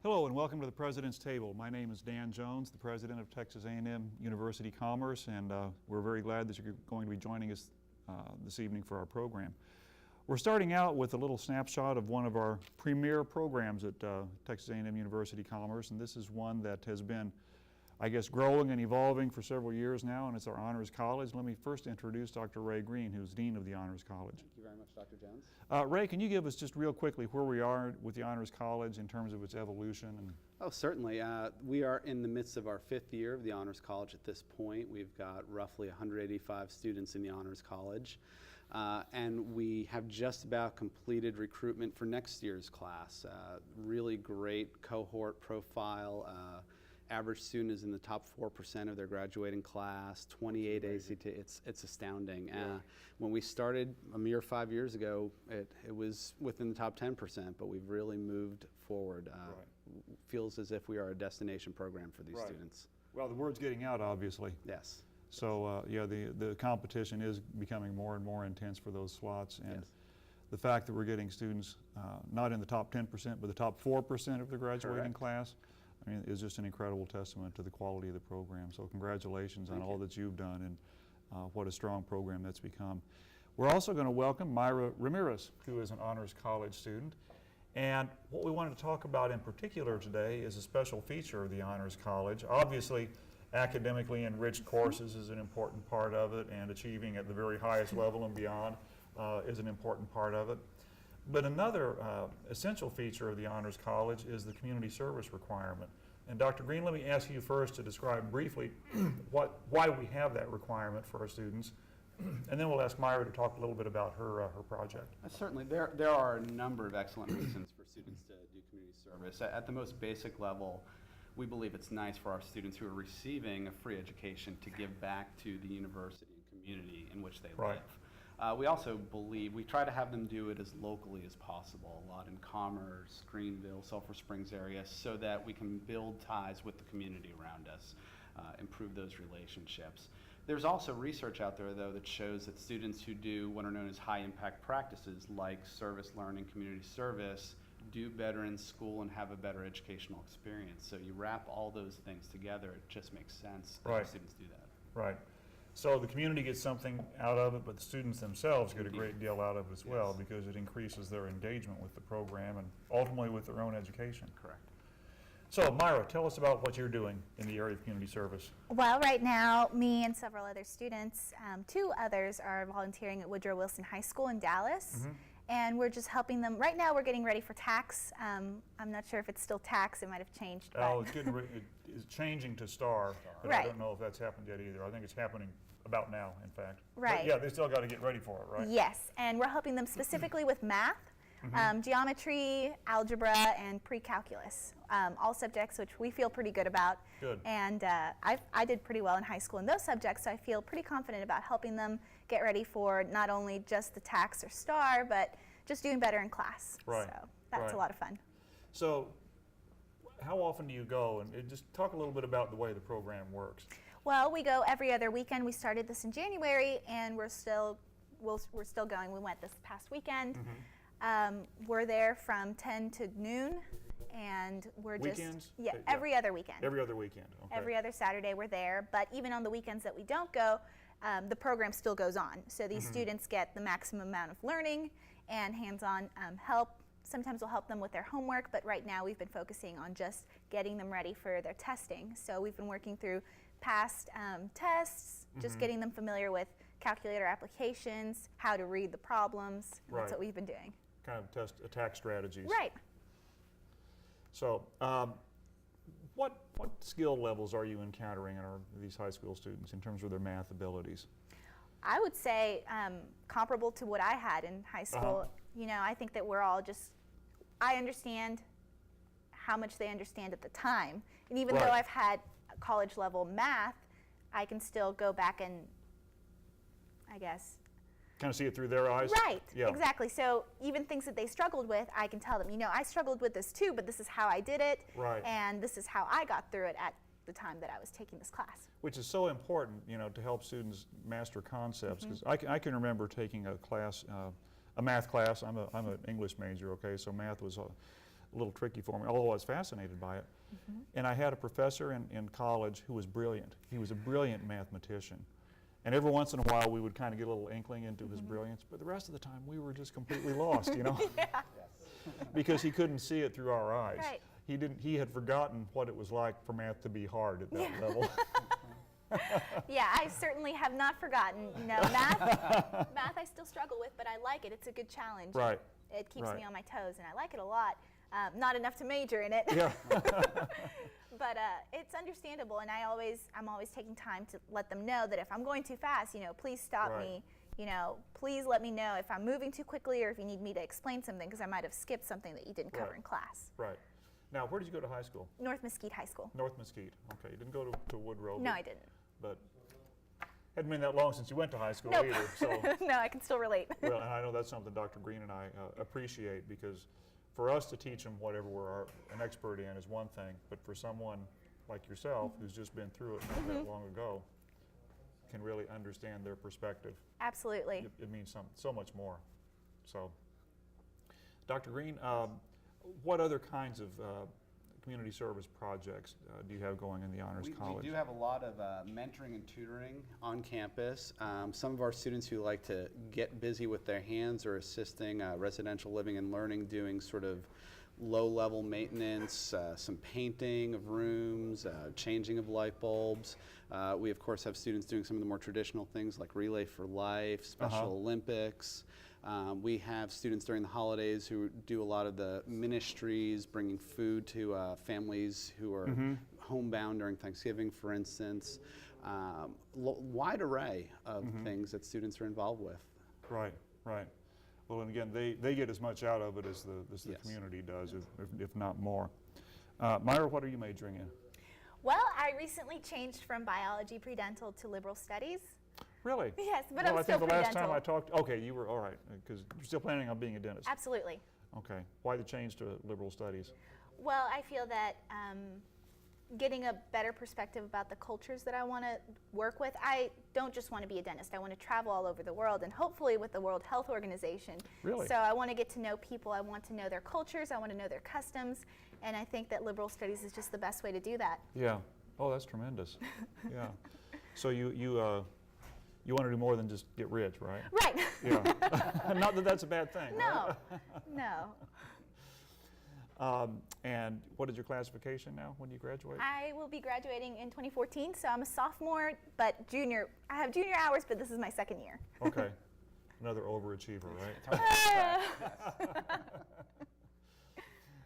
Hello and welcome to the President's Table. My name is Dan Jones, the President of Texas A&M University Commerce, and we're very glad that you're going to be joining us this evening for our program. We're starting out with a little snapshot of one of our premier programs at Texas A&M University Commerce, and this is one that has been, I guess, growing and evolving for several years now, and it's our Honors College. Let me first introduce Dr. Ray Green, who's Dean of the Honors College. Thank you very much, Dr. Jones. Ray, can you give us just real quickly where we are with the Honors College in terms of its evolution? Oh, certainly. We are in the midst of our 5th year of the Honors College at this point. We've got roughly 185 students in the Honors College, and we have just about completed recruitment for next year's class. Really great cohort profile. Average student is in the top 4% of their graduating class, 28 ACT. It's astounding. Yeah. When we started a mere 5 years ago, it was within the top 10%, but we've really moved forward. Feels as if we are a destination program for these students. Well, the word's getting out, obviously. Yes. So yeah, the competition is becoming more and more intense for those slots, and Yes. the fact that we're getting students not in the top 10%, but the top 4% of the graduating class, I mean, is just an incredible testament to the quality of the program. So congratulations on all that you've done, and what a strong program that's become. We're also going to welcome Myra Ramirez, who is an Honors College student. And what we wanted to talk about in particular today is a special feature of the Honors College. Obviously, academically enriched courses is an important part of it, and achieving at the very highest level and beyond is an important part of it. But another essential feature of the Honors College is the community service requirement. And Dr. Green, let me ask you first to describe briefly why we have that requirement for our students, and then we'll ask Myra to talk a little bit about her project. Certainly, there are a number of excellent reasons for students to do community service. At the most basic level, we believe it's nice for our students who are receiving a free education to give back to the university and community in which they live. We also believe we try to have them do it as locally as possible, a lot in Commerce, Greenville, Sulphur Springs area, so that we can build ties with the community around us, improve those relationships. There's also research out there, though, that shows that students who do what are known as high-impact practices, like service learning, community service, do better in school and have a better educational experience. So you wrap all those things together, it just makes sense that students do that. Right. So the community gets something out of it, but the students themselves get a great deal out of it as well, because it increases their engagement with the program and ultimately with their own education. Correct. So Myra, tell us about what you're doing in the area of community service. Well, right now, me and several other students, 2 others are volunteering at Woodrow Wilson High School in Dallas. And we're just helping them. Right now, we're getting ready for tax. I'm not sure if it's still tax. It might have changed. Oh, it's changing to STAR, but I don't know if that's happened yet either. I think it's happening about now, in fact. Right. But yeah, they still got to get ready for it, right? Yes, and we're helping them specifically with math, geometry, algebra, and pre-calculus. All subjects which we feel pretty good about. Good. And I did pretty well in high school in those subjects, so I feel pretty confident about helping them get ready for not only just the tax or STAR, but just doing better in class. Right. So that's a lot of fun. So how often do you go? And just talk a little bit about the way the program works. Well, we go every other weekend. We started this in January, and we're still going. We went this past weekend. We're there from 10 to noon, and we're Weekends? Every other weekend. Every other weekend. Okay. Every other Saturday we're there, but even on the weekends that we don't go, the program still goes on. So these students get the maximum amount of learning and hands-on help. Sometimes we'll help them with their homework, but right now we've been focusing on just getting them ready for their testing. So we've been working through past tests, just getting them familiar with calculator applications, how to read the problems. That's what we've been doing. Kind of attack strategies. Right. So what skill levels are you encountering in these high school students in terms of their math abilities? I would say comparable to what I had in high school. You know, I think that we're all I understand how much they understand at the time. And even though I've had college level math, I can still go back and, I guess, kind of see it through their eyes? Right, exactly. So even things that they struggled with, I can tell them, you know, I struggled with this too, but this is how I did it, and this is how I got through it at the time that I was taking this class. Which is so important, you know, to help students master concepts, because I can remember taking a class, a math class. I'm an English major, okay, so math was a little tricky for me, although I was fascinated by it. And I had a professor in college who was brilliant. He was a brilliant mathematician. And every once in a while we would kind of get a little inkling into his brilliance, but the rest of the time we were just completely lost, you know? Because he couldn't see it through our eyes. Right. He had forgotten what it was like for math to be hard at that level. Yeah, I certainly have not forgotten. You know, math I still struggle with, but I like it. It's a good challenge. Right. It keeps Right. me on my toes, and I like it a lot. Not enough to major in it. Yeah. But it's understandable, and I'm always taking time to let them know that if I'm going too fast, you know, please stop Right. me. You know, please let me know if I'm moving too quickly or if you need me to explain something, because I might have skipped something that you didn't cover Right. in class. Right. Now, where did you go to high school? North Mesquite High School. North Mesquite. Okay, you didn't go to Woodrow. No, but- I didn't. But hadn't been that long since you went to high school Nope. either. So, No, I can still relate. well, and I know that's something Dr. Green and I appreciate, because for us to teach them whatever we're an expert in is one thing, but for someone like yourself who's just been through it not that long ago, can really understand their perspective. Absolutely. It means so much more. So, Dr. Green, what other kinds of community service projects do you have going in the Honors College? We do have a lot of mentoring and tutoring on campus. Some of our students who like to get busy with their hands are assisting residential living and learning, doing sort of low-level maintenance, some painting of rooms, changing of light bulbs. We, of course, have students doing some of the more traditional things like Relay for Life, Special Olympics. We have students during the holidays who do a lot of the ministries, bringing food to families who are homebound during Thanksgiving, for instance. Wide array of things that students are involved with. Right, right. Well, and again, they get as much out of it as the Yes. community does, if not more. Myra, what are you majoring in? Well, I recently changed from biology pre-dental to liberal studies. Really? Yes, but Well, I'm I still think the last pre-dental. time I talked, okay, you were, all right, because you're still planning on being a dentist. Absolutely. Okay. Why the change to liberal studies? Well, I feel that getting a better perspective about the cultures that I want to work with, I don't just want to be a dentist. I want to travel all over the world, and hopefully with the World Health Organization. Really? So I want to get to know people. I want to know their cultures. I want to know their customs. And I think that liberal studies is just the best way to do that. Yeah. Oh, that's tremendous. Yeah. So you want to do more than just get rich, right? Right. Yeah. Not that that's a bad thing. No. No. And what is your classification now when you graduate? I will be graduating in 2014, so I'm a sophomore, but junior. I have junior hours, but this is my second year. Okay. Another overachiever, right?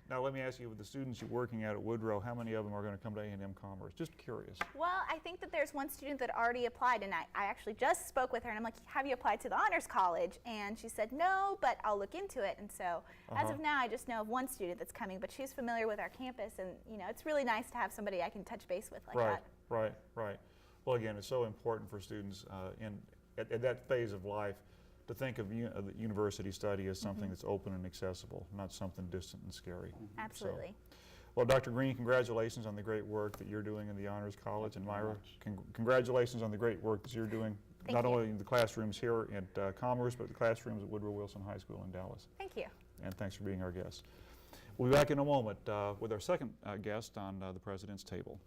Now let me ask you, with the students you're working at Woodrow, how many of them are going to come to A&M-Commerce? Just curious. Well, I think that there's one student that already applied, and I actually just spoke with her, and I'm like, have you applied to the Honors College? And she said, no, but I'll look into it. And so as of now, I just know of one student that's coming, but she's familiar with our campus, and you know, it's really nice to have somebody I can touch base with like that. Right. Well, again, it's so important for students at that phase of life to think of the university study as something that's open and accessible, not something distant and scary. Absolutely. So, well, Dr. Green, congratulations on the great work that you're doing in the Honors College, and Myra, congratulations on the great work that you're doing, not only in the classrooms here at Commerce, but the classrooms at Woodrow Wilson High School in Dallas. Thank you. And thanks for being our guest. We'll be back in a moment with our second guest on the President's Table.